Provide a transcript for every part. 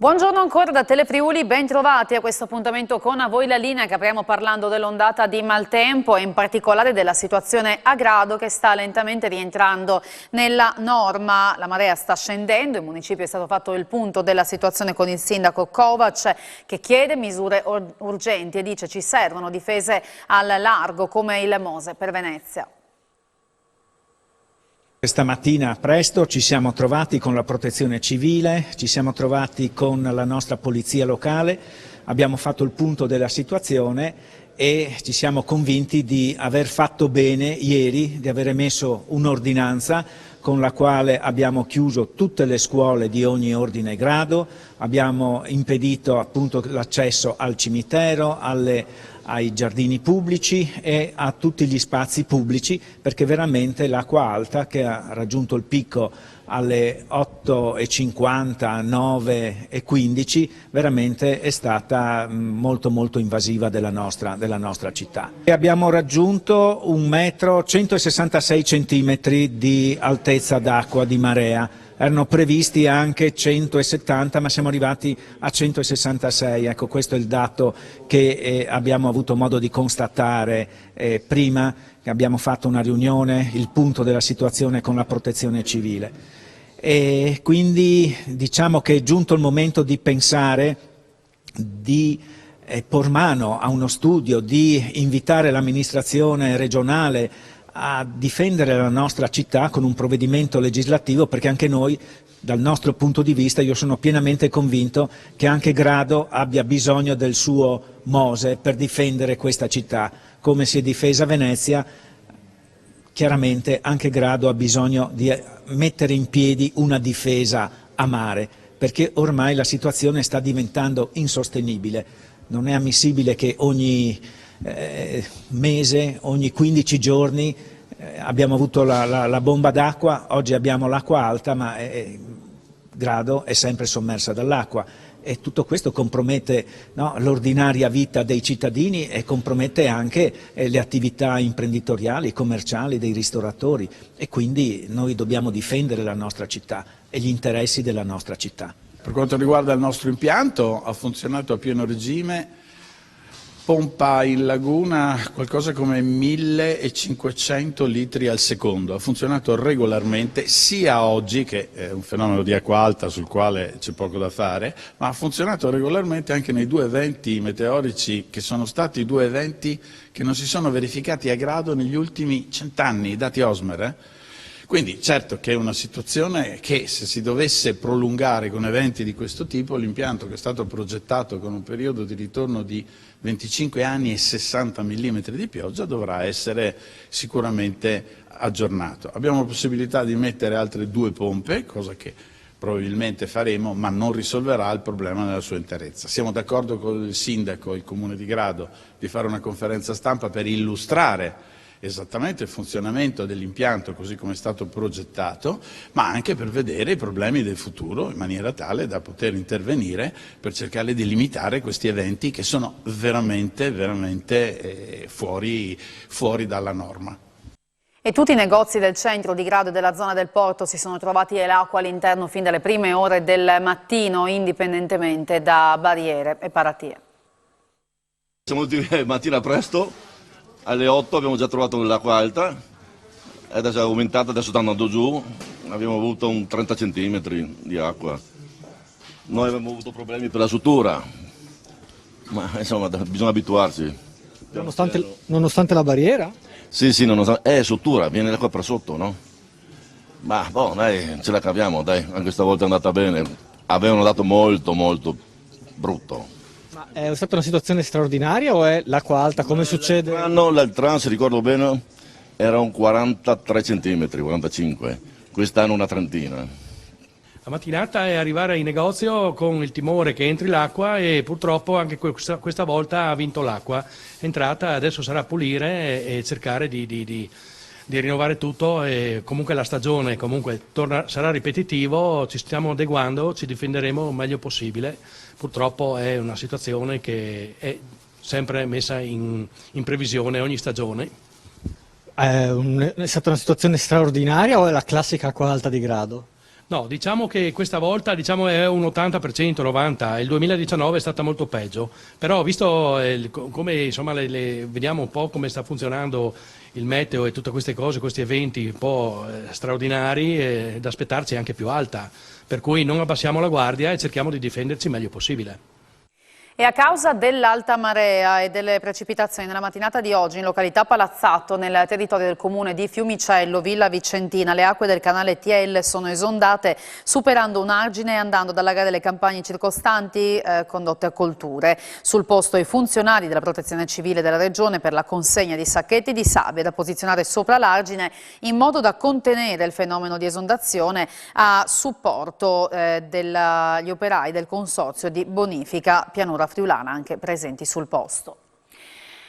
Buongiorno ancora da Telefriuli, ben trovati a questo appuntamento con A Voi la Linea, che apriamo parlando dell'ondata di maltempo e in particolare della situazione a Grado che sta lentamente rientrando nella norma. La marea sta scendendo, il municipio è stato fatto il punto della situazione con il sindaco Kovac che chiede misure urgenti e dice ci servono difese al largo come il Mose per Venezia. Questa mattina presto ci siamo trovati con la protezione civile, ci siamo trovati con la nostra polizia locale, abbiamo fatto il punto della situazione e ci siamo convinti di aver fatto bene ieri, di aver emesso un'ordinanza con la quale abbiamo chiuso tutte le scuole di ogni ordine e grado, abbiamo impedito appunto l'accesso al cimitero, ai giardini pubblici e a tutti gli spazi pubblici, perché veramente l'acqua alta, che ha raggiunto il picco alle 8:50, 9:15, veramente è stata molto invasiva della nostra città. E abbiamo raggiunto 1,166 centimetri di altezza d'acqua di marea. Erano previsti anche 170, ma siamo arrivati a 166. Ecco, questo è il dato che abbiamo avuto modo di constatare prima che abbiamo fatto una riunione, il punto della situazione con la protezione civile. E quindi diciamo che è giunto il momento di pensare, di por mano a uno studio, di invitare l'amministrazione regionale a difendere la nostra città con un provvedimento legislativo, perché anche noi, dal nostro punto di vista, io sono pienamente convinto che anche Grado abbia bisogno del suo Mose per difendere questa città. Come si è difesa Venezia, chiaramente anche Grado ha bisogno di mettere in piedi una difesa a mare, perché ormai la situazione sta diventando insostenibile. Non è ammissibile che ogni mese, ogni 15 giorni abbiamo avuto la bomba d'acqua, oggi abbiamo l'acqua alta, ma Grado è sempre sommersa dall'acqua e tutto questo compromette, no, l'ordinaria vita dei cittadini e compromette anche le attività imprenditoriali, commerciali dei ristoratori, e quindi noi dobbiamo difendere la nostra città e gli interessi della nostra città. Per quanto riguarda il nostro impianto, ha funzionato a pieno regime. Pompa in laguna qualcosa come 1500 litri al secondo, ha funzionato regolarmente sia oggi, che è un fenomeno di acqua alta sul quale c'è poco da fare, ma ha funzionato regolarmente anche nei due eventi meteorici che sono stati due eventi che non si sono verificati a Grado negli ultimi 100 anni, i dati Osmer. Quindi certo che è una situazione che, se si dovesse prolungare con eventi di questo tipo, l'impianto che è stato progettato con un periodo di ritorno di 25 anni e 60 mm di pioggia dovrà essere sicuramente aggiornato. Abbiamo la possibilità di mettere altre 2 pompe, cosa che probabilmente faremo, ma non risolverà il problema nella sua interezza. Siamo d'accordo con il sindaco e il comune di Grado di fare una conferenza stampa per illustrare esattamente il funzionamento dell'impianto così come è stato progettato, ma anche per vedere i problemi del futuro in maniera tale da poter intervenire per cercare di limitare questi eventi che sono veramente fuori dalla norma. E tutti i negozi del centro di Grado e della zona del porto si sono trovati l'acqua all'interno fin dalle prime ore del mattino, indipendentemente da barriere e paratie. Siamo venuti mattina presto. Alle 8 abbiamo già trovato l'acqua alta, adesso è aumentata, adesso sta andando giù, abbiamo avuto un 30 centimetri di acqua. Noi abbiamo avuto problemi per la sutura, ma insomma bisogna abituarsi. Nonostante la barriera? Sì, nonostante, sutura, viene l'acqua per sotto, no? Ma dai, ce la caviamo, dai, anche questa volta è andata bene. Avevano dato molto brutto. Ma è stata una situazione straordinaria o è l'acqua alta come succede? L'altro anno, se ricordo bene, era un 43 centimetri, 45, quest'anno una trentina. La mattinata è arrivare in negozio con il timore che entri l'acqua e purtroppo anche questa volta ha vinto l'acqua. È entrata, adesso sarà a pulire e cercare di rinnovare tutto, e comunque la stagione sarà ripetitivo, ci stiamo adeguando, ci difenderemo il meglio possibile. Purtroppo è una situazione che è sempre messa in previsione ogni stagione. È stata una situazione straordinaria o è la classica acqua alta di Grado? No, diciamo che questa volta è un 80%, 90%, il 2019 è stata molto peggio, però visto come insomma, vediamo un po' come sta funzionando il meteo e tutte queste cose, questi eventi un po' straordinari, da aspettarci anche più alta, per cui non abbassiamo la guardia e cerchiamo di difenderci il meglio possibile. E a causa dell'alta marea e delle precipitazioni nella mattinata di oggi in località Palazzato, nel territorio del comune di Fiumicello, Villa Vicentina, le acque del canale TL sono esondate superando un argine e andando ad allagare le campagne circostanti condotte a colture. Sul posto i funzionari della protezione civile della regione per la consegna di sacchetti di sabbia da posizionare sopra l'argine in modo da contenere il fenomeno di esondazione a supporto degli operai del consorzio di bonifica Pianura Friulana, anche presenti sul posto.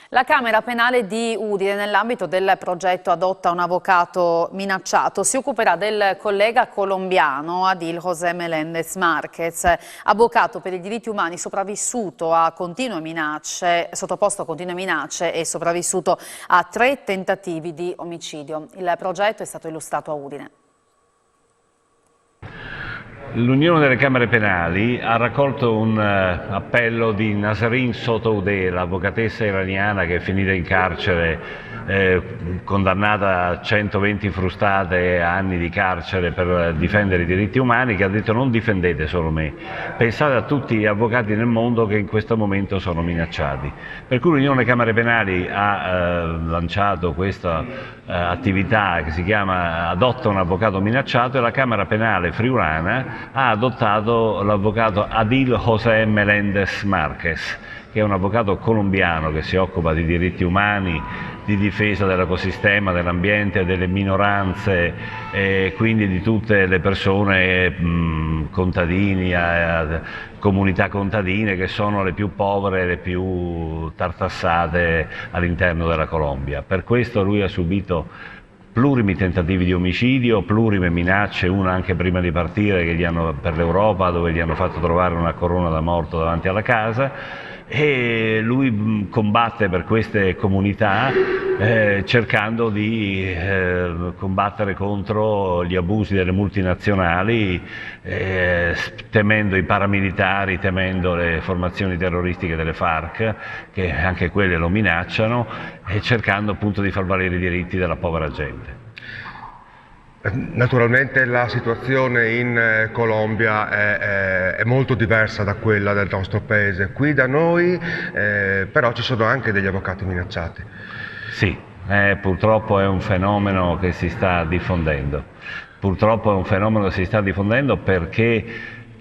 La Camera Penale di Udine, nell'ambito del progetto Adotta un avvocato minacciato, si occuperà del collega colombiano Adil José Meléndez Márquez, avvocato per i diritti umani sopravvissuto a continue minacce, sottoposto a continue minacce e sopravvissuto a 3 tentativi di omicidio. Il progetto è stato illustrato a Udine. L'Unione delle Camere Penali ha raccolto un appello di Nasrin Sotoudeh, l'avvocatessa iraniana che è finita in carcere, condannata a 120 frustate e anni di carcere per difendere i diritti umani, che ha detto: non difendete solo me, pensate a tutti gli avvocati nel mondo che in questo momento sono minacciati. Per cui l'Unione delle Camere Penali ha lanciato questa attività che si chiama Adotta un avvocato minacciato, e la Camera Penale friulana ha adottato l'avvocato Adil José Meléndez Márquez, che è un avvocato colombiano che si occupa di diritti umani, di difesa dell'ecosistema, dell'ambiente, delle minoranze, e quindi di tutte le persone, contadini, comunità contadine che sono le più povere, le più tartassate all'interno della Colombia. Per questo lui ha subito plurimi tentativi di omicidio, plurime minacce, una anche prima di partire per l'Europa, dove gli hanno fatto trovare una corona da morto davanti alla casa, e lui combatte per queste comunità cercando di combattere contro gli abusi delle multinazionali, temendo i paramilitari, temendo le formazioni terroristiche delle FARC, che anche quelle lo minacciano, e cercando appunto di far valere i diritti della povera gente. Naturalmente la situazione in Colombia è molto diversa da quella del nostro paese. Qui da noi però ci sono anche degli avvocati minacciati. Sì, purtroppo è un fenomeno che si sta diffondendo. Purtroppo è un fenomeno che si sta diffondendo perché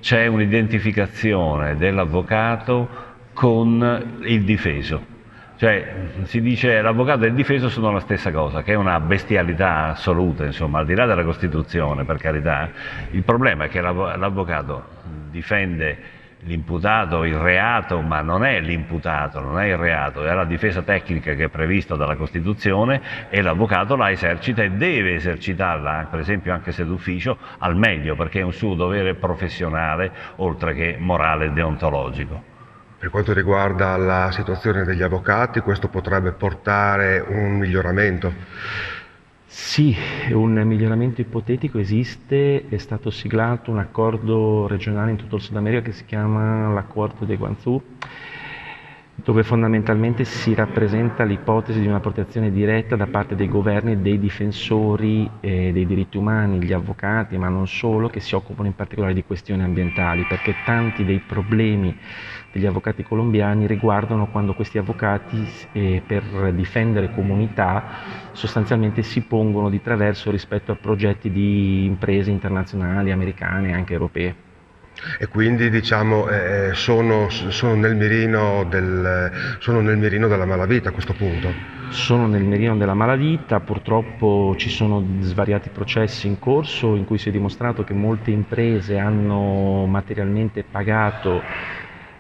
c'è un'identificazione dell'avvocato con il difeso. Cioè, si dice l'avvocato e il difeso sono la stessa cosa, che è una bestialità assoluta, insomma, al di là della Costituzione, per carità. Il problema è che l'avvocato difende l'imputato, il reato, ma non è l'imputato, non è il reato, è la difesa tecnica che è prevista dalla Costituzione, e l'avvocato la esercita e deve esercitarla, per esempio anche se d'ufficio, al meglio, perché è un suo dovere professionale, oltre che morale e deontologico. Per quanto riguarda la situazione degli avvocati, questo potrebbe portare un miglioramento? Sì, un miglioramento ipotetico esiste, è stato siglato un accordo regionale in tutto il Sud America che si chiama l'accordo di Guangzhou, dove fondamentalmente si rappresenta l'ipotesi di una protezione diretta da parte dei governi e dei difensori dei diritti umani, gli avvocati, ma non solo, che si occupano in particolare di questioni ambientali, perché tanti dei problemi degli avvocati colombiani riguardano quando questi avvocati per difendere comunità sostanzialmente si pongono di traverso rispetto a progetti di imprese internazionali, americane e anche europee. E quindi diciamo sono nel mirino della malavita a questo punto? Sono nel mirino della malavita, purtroppo ci sono svariati processi in corso in cui si è dimostrato che molte imprese hanno materialmente pagato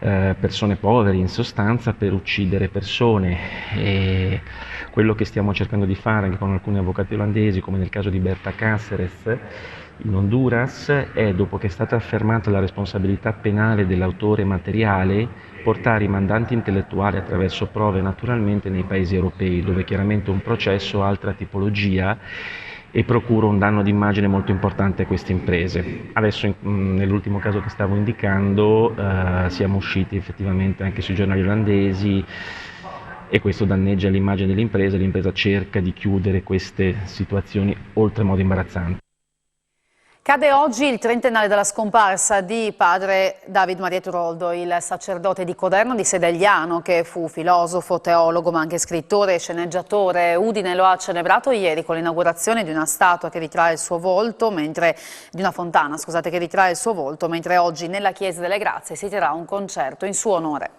persone povere in sostanza per uccidere persone, e quello che stiamo cercando di fare anche con alcuni avvocati olandesi, come nel caso di Berta Cáceres in Honduras, è, dopo che è stata affermata la responsabilità penale dell'autore materiale, portare i mandanti intellettuali attraverso prove naturalmente nei paesi europei, dove chiaramente un processo ha altra tipologia e procura un danno d'immagine molto importante a queste imprese. Adesso nell'ultimo caso che stavo indicando siamo usciti effettivamente anche sui giornali olandesi e questo danneggia l'immagine dell'impresa, l'impresa cerca di chiudere queste situazioni oltremodo imbarazzanti. Cade oggi il trentennale della scomparsa di padre David Maria Turoldo, il sacerdote di Coderno di Sedegliano, che fu filosofo, teologo ma anche scrittore e sceneggiatore. Udine lo ha celebrato ieri con l'inaugurazione di una statua che ritrae il suo volto, di una fontana, scusate, che ritrae il suo volto, mentre oggi nella Chiesa delle Grazie si terrà un concerto in suo onore.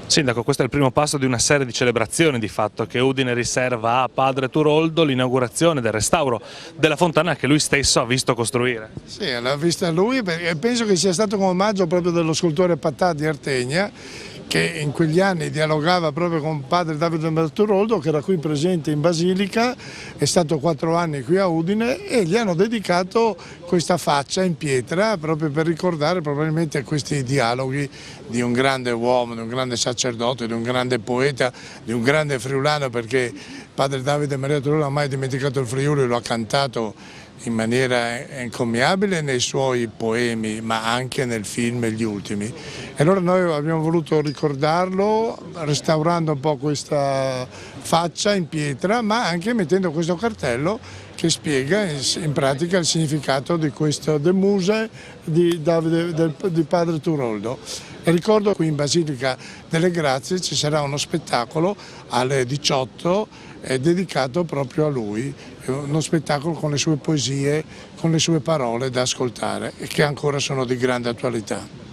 Sindaco, questo è il primo passo di una serie di celebrazioni di fatto che Udine riserva a padre Turoldo, l'inaugurazione del restauro della fontana che lui stesso ha visto costruire. Sì, l'ha vista lui e penso che sia stato come omaggio proprio dello scultore Patà di Artegna, che in quegli anni dialogava proprio con padre Davide Maria Turoldo, che era qui presente in Basilica, è stato 4 anni qui a Udine e gli hanno dedicato questa faccia in pietra proprio per ricordare probabilmente questi dialoghi di un grande uomo, di un grande sacerdote, di un grande poeta, di un grande friulano, perché padre Davide Maria Turoldo non ha mai dimenticato il Friuli, lo ha cantato in maniera encomiabile nei suoi poemi, ma anche nel film Gli Ultimi. E allora noi abbiamo voluto ricordarlo restaurando un po' questa faccia in pietra, ma anche mettendo questo cartello che spiega in pratica il significato di questo De Muse di padre Turoldo. E ricordo qui in Basilica delle Grazie ci sarà uno spettacolo alle 18 dedicato proprio a lui, uno spettacolo con le sue poesie, con le sue parole da ascoltare e che ancora sono di grande attualità.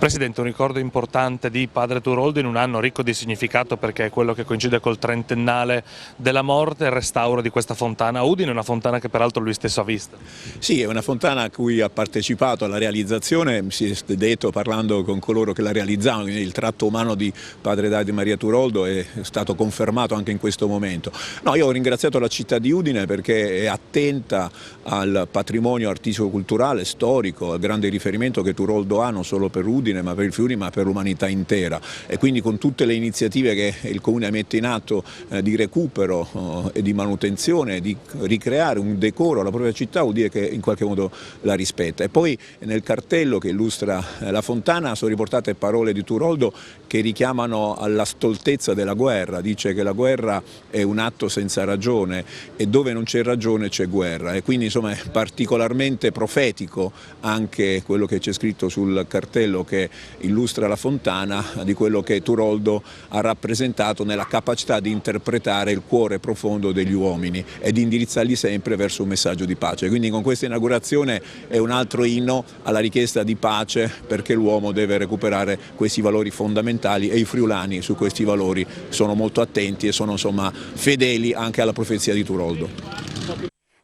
Presidente, un ricordo importante di padre Turoldo in un anno ricco di significato perché è quello che coincide col trentennale della morte e il restauro di questa fontana a Udine, una fontana che peraltro lui stesso ha visto. Sì, è una fontana a cui ha partecipato alla realizzazione, si è detto parlando con coloro che la realizzavano, quindi il tratto umano di padre Davide Maria Turoldo è stato confermato anche in questo momento. No, io ho ringraziato la città di Udine perché è attenta al patrimonio artistico-culturale, storico, al grande riferimento che Turoldo ha non solo per Udine ma per il Friuli ma per l'umanità intera, e quindi con tutte le iniziative che il Comune mette in atto di recupero e di manutenzione, di ricreare un decoro alla propria città, vuol dire che in qualche modo la rispetta. E poi nel cartello che illustra la fontana sono riportate parole di Turoldo che richiamano alla stoltezza della guerra, dice che la guerra è un atto senza ragione e dove non c'è ragione c'è guerra, e quindi insomma è particolarmente profetico anche quello che c'è scritto sul cartello che illustra la fontana di quello che Turoldo ha rappresentato nella capacità di interpretare il cuore profondo degli uomini e di indirizzarli sempre verso un messaggio di pace. Quindi con questa inaugurazione è un altro inno alla richiesta di pace, perché l'uomo deve recuperare questi valori fondamentali e i friulani su questi valori sono molto attenti e sono insomma fedeli anche alla profezia di Turoldo.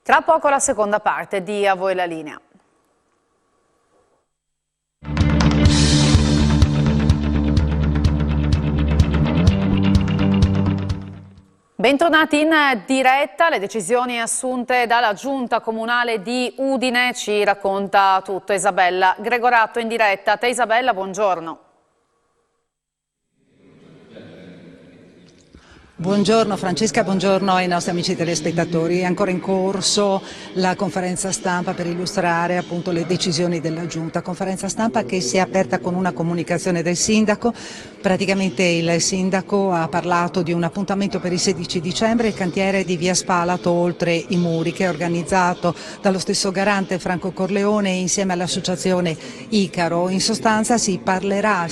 Tra poco la seconda parte di A voi la linea. Bentornati in diretta, le decisioni assunte dalla Giunta Comunale di Udine, ci racconta tutto Isabella Gregorato in diretta. A te Isabella, buongiorno. Buongiorno Francesca, buongiorno ai nostri amici telespettatori. È ancora in corso la conferenza stampa per illustrare appunto le decisioni della Giunta. Conferenza stampa che si è aperta con una comunicazione del sindaco. Praticamente il sindaco ha parlato di un appuntamento per il 16 dicembre, il cantiere di Via Spalato oltre i muri, che è organizzato dallo stesso garante Franco Corleone insieme all'associazione Icaro. In sostanza si parlerà,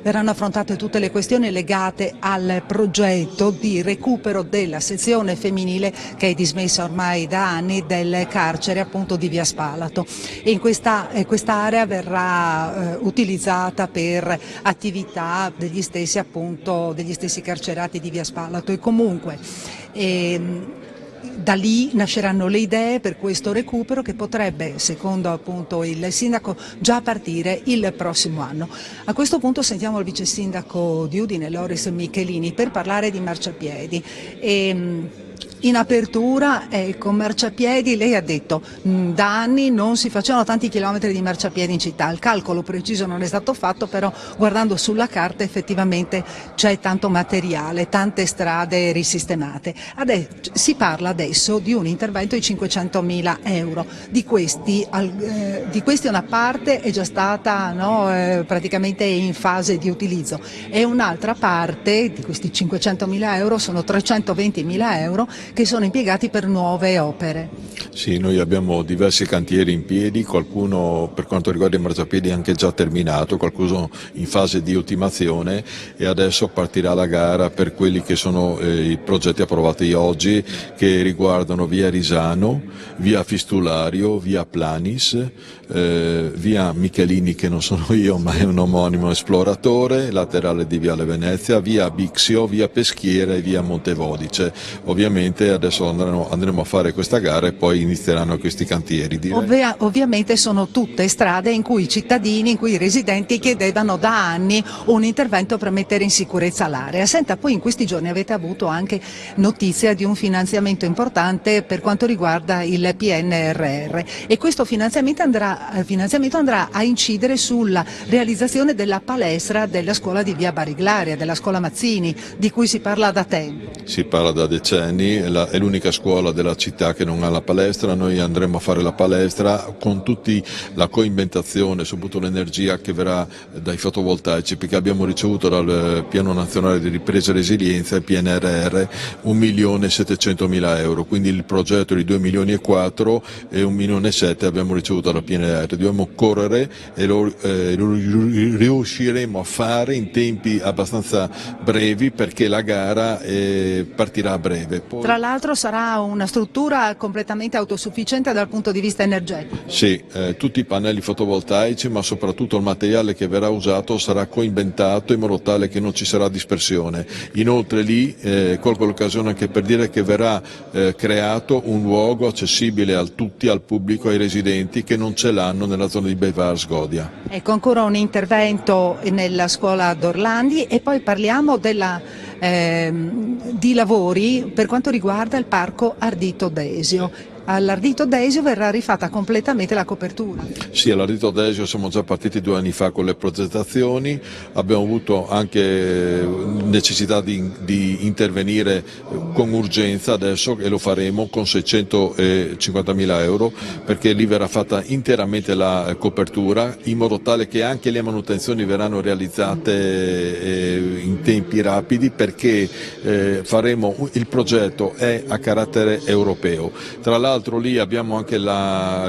verranno affrontate tutte le questioni legate al progetto di recupero della sezione femminile che è dismessa ormai da anni del carcere appunto di Via Spalato, e in quest'area verrà utilizzata per attività degli stessi carcerati di Via Spalato, e comunque da lì nasceranno le idee per questo recupero che potrebbe, secondo appunto il sindaco, già partire il prossimo anno. A questo punto sentiamo il vice sindaco di Udine, Loris Michelini, per parlare di marciapiedi. In apertura, ecco, marciapiedi, lei ha detto da anni non si facevano tanti chilometri di marciapiedi in città, il calcolo preciso non è stato fatto, però guardando sulla carta effettivamente c'è tanto materiale, tante strade risistemate. Si parla adesso di un intervento di 500.000 euro, di questi una parte è già stata praticamente in fase di utilizzo e un'altra parte di questi 500.000 euro sono 320.000 euro che sono impiegati per nuove opere. Sì, noi abbiamo diversi cantieri in piedi, qualcuno per quanto riguarda i marciapiedi è anche già terminato, qualcuno in fase di ultimazione e adesso partirà la gara per quelli che sono i progetti approvati oggi che riguardano via Risano, via Fistulario, via Planis, via Michelini che non sono io ma è un omonimo esploratore, laterale di viale Venezia, via Bixio, via Peschiera e via Montevodice. Ovviamente adesso andremo a fare questa gara e poi inizieranno questi cantieri. Ovviamente sono tutte strade in cui i cittadini, in cui i residenti chiedevano da anni un intervento per mettere in sicurezza l'area. Senta, poi in questi giorni avete avuto anche notizia di un finanziamento importante per quanto riguarda il PNRR e questo finanziamento andrà a incidere sulla realizzazione della palestra della scuola di via Bariglaria, della scuola Mazzini, di cui si parla da tempo. Si parla da decenni, è l'unica scuola della città che non ha la palestra, noi andremo a fare la palestra con tutta la coinventazione, soprattutto l'energia che verrà dai fotovoltaici, perché abbiamo ricevuto dal Piano Nazionale di Ripresa e Resilienza, il PNRR, 1.700.000 euro, quindi il progetto di 2,4 milioni e 1,7 milioni abbiamo ricevuto dal PNRR, dobbiamo correre e lo riusciremo a fare in tempi abbastanza brevi perché la gara partirà a breve. Tra l'altro sarà una struttura completamente autosufficiente dal punto di vista energetico. Sì, tutti i pannelli fotovoltaici ma soprattutto il materiale che verrà usato sarà coinventato in modo tale che non ci sarà dispersione. Inoltre lì colgo l'occasione anche per dire che verrà creato un luogo accessibile a tutti, al pubblico, ai residenti che non ce l'hanno nella zona di Beivars Godia. Ecco, ancora un intervento nella scuola d'Orlandi e poi parliamo di lavori per quanto riguarda il parco Ardito Desio. All'Ardito Desio verrà rifatta completamente la copertura. Sì, all'Ardito Desio siamo già partiti 2 anni fa con le progettazioni, abbiamo avuto anche necessità di intervenire con urgenza adesso e lo faremo con 650.000 euro perché lì verrà fatta interamente la copertura in modo tale che anche le manutenzioni verranno realizzate in tempi rapidi perché il progetto è a carattere europeo. Tra l'altro lì abbiamo anche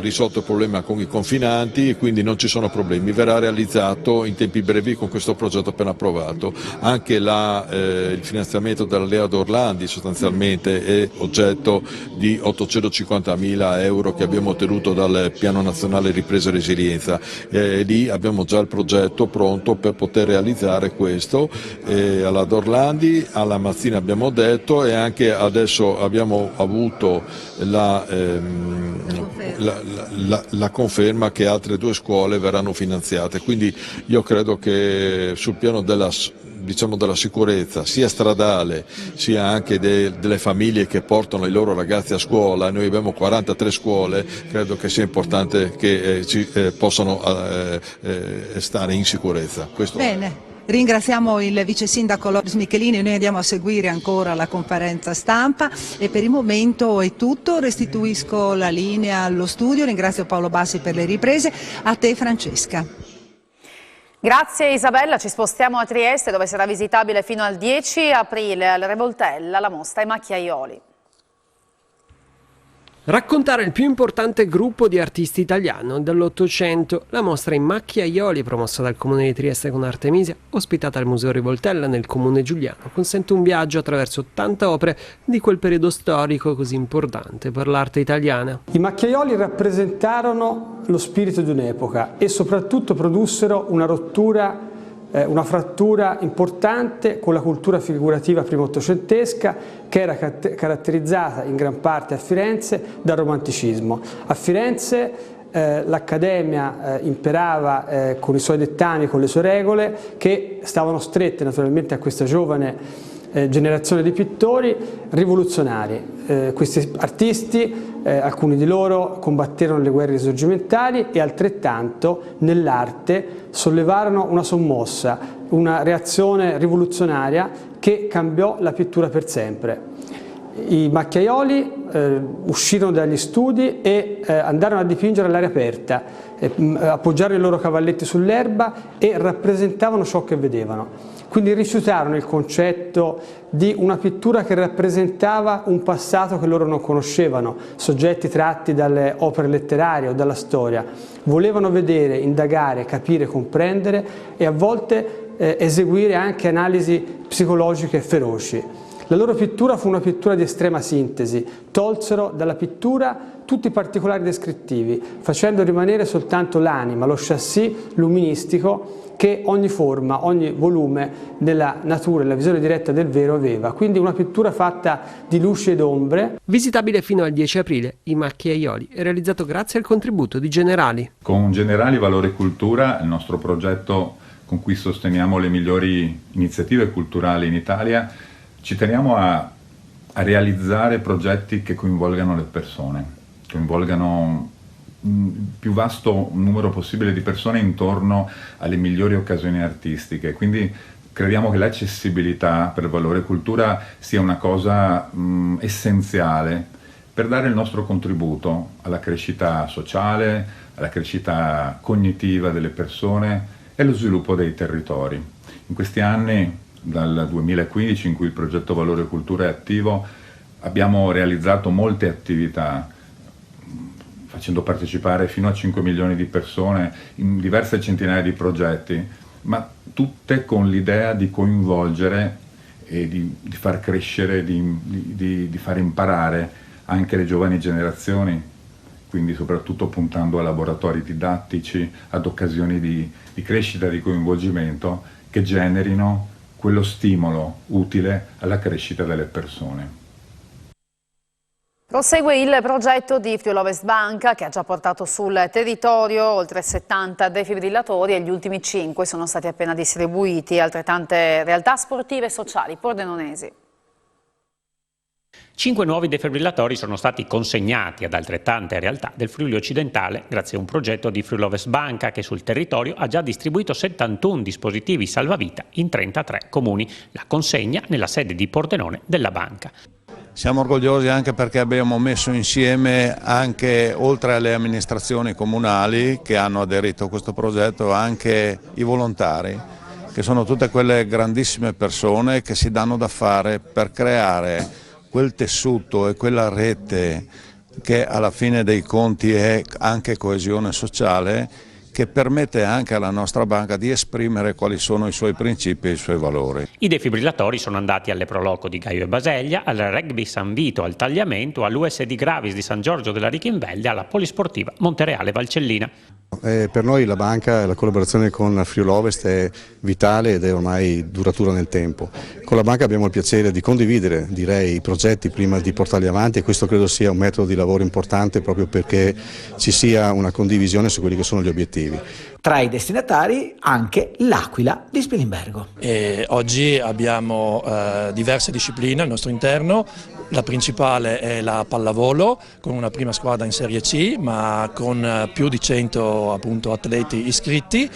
risolto il problema con i confinanti e quindi non ci sono problemi, verrà realizzato in tempi brevi con questo progetto appena approvato. Anche il finanziamento della Lea d'Orlandi sostanzialmente è oggetto di 850.000 euro che abbiamo ottenuto dal Piano Nazionale Ripresa e Resilienza. Lì abbiamo già il progetto pronto per poter realizzare questo. Alla d'Orlandi, alla Mazzina abbiamo detto e anche adesso abbiamo avuto la conferma che altre 2 scuole verranno finanziate, quindi io credo che sul piano della sicurezza sia stradale sia anche delle famiglie che portano i loro ragazzi a scuola, noi abbiamo 43 scuole, credo che sia importante che possano stare in sicurezza. Bene. Ringraziamo il vice sindaco Loris Michelini, noi andiamo a seguire ancora la conferenza stampa e per il momento è tutto, restituisco la linea allo studio, ringrazio Paolo Bassi per le riprese, a te Francesca. Grazie Isabella, ci spostiamo a Trieste dove sarà visitabile fino al 10 aprile al Revoltella la mostra I Macchiaioli. Raccontare il più importante gruppo di artisti italiano dell'Ottocento, la mostra I Macchiaioli, promossa dal Comune di Trieste con Artemisia, ospitata al Museo Rivoltella nel Comune giuliano, consente un viaggio attraverso 80 opere di quel periodo storico così importante per l'arte italiana. I Macchiaioli rappresentarono lo spirito di un'epoca e soprattutto produssero una frattura importante con la cultura figurativa prima ottocentesca che era caratterizzata in gran parte a Firenze dal romanticismo. A Firenze l'Accademia imperava con i suoi dettami, con le sue regole che stavano strette naturalmente a questa giovane generazione di pittori rivoluzionari. Questi artisti, alcuni di loro combatterono le guerre risorgimentali e altrettanto nell'arte sollevarono una sommossa, una reazione rivoluzionaria che cambiò la pittura per sempre. I macchiaioli uscirono dagli studi e andarono a dipingere all'aria aperta, appoggiarono i loro cavalletti sull'erba e rappresentavano ciò che vedevano. Quindi rifiutarono il concetto di una pittura che rappresentava un passato che loro non conoscevano, soggetti tratti dalle opere letterarie o dalla storia. Volevano vedere, indagare, capire, comprendere e a volte eseguire anche analisi psicologiche feroci. La loro pittura fu una pittura di estrema sintesi, tolsero dalla pittura tutti i particolari descrittivi, facendo rimanere soltanto l'anima, lo chassis luministico che ogni forma, ogni volume della natura e la visione diretta del vero aveva. Quindi una pittura fatta di luci ed ombre. Visitabile fino al 10 aprile, I Macchiaioli, è realizzato grazie al contributo di Generali. Con Generali Valore Cultura, il nostro progetto con cui sosteniamo le migliori iniziative culturali in Italia, ci teniamo a realizzare progetti che coinvolgano le persone, coinvolgano il più vasto numero possibile di persone intorno alle migliori occasioni artistiche. Quindi crediamo che l'accessibilità per Valore Cultura sia una cosa essenziale per dare il nostro contributo alla crescita sociale, alla crescita cognitiva delle persone e allo sviluppo dei territori. In questi anni, dal 2015 in cui il progetto Valore Cultura è attivo, abbiamo realizzato molte attività, facendo partecipare fino a 5 milioni di persone in diverse centinaia di progetti, ma tutte con l'idea di coinvolgere e di far crescere, di far imparare anche le giovani generazioni, quindi soprattutto puntando a laboratori didattici, ad occasioni di crescita, di coinvolgimento che generino quello stimolo utile alla crescita delle persone. Prosegue il progetto di Friuli Ovest Banca che ha già portato sul territorio oltre 70 defibrillatori e gli ultimi 5 sono stati appena distribuiti. Altrettante realtà sportive e sociali pordenonesi. 5 nuovi defibrillatori sono stati consegnati ad altrettante realtà del Friuli occidentale grazie a un progetto di Friuli Ovest Banca che sul territorio ha già distribuito 71 dispositivi salvavita in 33 comuni. La consegna nella sede di Pordenone della banca. Siamo orgogliosi anche perché abbiamo messo insieme anche, oltre alle amministrazioni comunali che hanno aderito a questo progetto, anche i volontari, che sono tutte quelle grandissime persone che si danno da fare per creare quel tessuto e quella rete che alla fine dei conti è anche coesione sociale, che permette anche alla nostra banca di esprimere quali sono i suoi principi e i suoi valori. I defibrillatori sono andati alle Proloco di Gaio e Baseglia, al Rugby San Vito, al Tagliamento, all'USD Gravis di San Giorgio della Richinvelde e alla Polisportiva Montereale Valcellina. Per noi la banca e la collaborazione con Friuli Ovest è vitale ed è ormai duratura nel tempo. Con la banca abbiamo il piacere di condividere, direi, i progetti prima di portarli avanti e questo credo sia un metodo di lavoro importante proprio perché ci sia una condivisione su quelli che sono gli obiettivi. Tra i destinatari anche l'Aquila di Spilimbergo. Oggi abbiamo diverse discipline al nostro interno. La principale è la pallavolo, con una prima squadra in Serie C, ma con più di 100 appunto, atleti iscritti.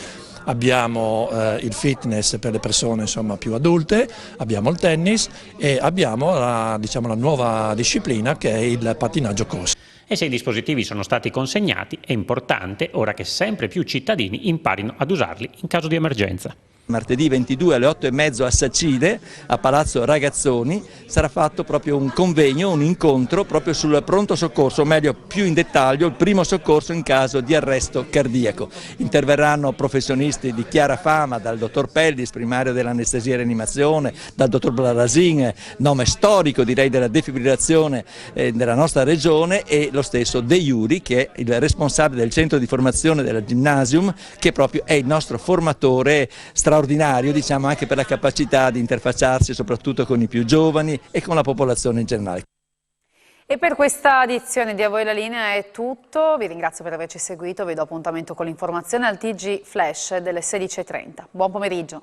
Abbiamo il fitness per le persone insomma, più adulte, abbiamo il tennis e abbiamo la nuova disciplina che è il pattinaggio corso. E se i dispositivi sono stati consegnati è importante ora che sempre più cittadini imparino ad usarli in caso di emergenza. Martedì 22 alle 8:30 a Sacide, a Palazzo Ragazzoni, sarà fatto proprio un convegno, un incontro proprio sul pronto soccorso, o meglio più in dettaglio il primo soccorso in caso di arresto cardiaco. Interverranno professionisti di chiara fama, dal dottor Pellis, primario dell'anestesia e rianimazione, dal dottor Blarasin, nome storico direi della defibrillazione della nostra regione, e lo stesso De Iuri, che è il responsabile del centro di formazione della Gymnasium, che proprio è il nostro formatore straordinario, diciamo, anche per la capacità di interfacciarsi soprattutto con i più giovani e con la popolazione in generale. E per questa edizione di A Voi la Linea è tutto, vi ringrazio per averci seguito, vi do appuntamento con l'informazione al TG Flash delle 16:30. Buon pomeriggio.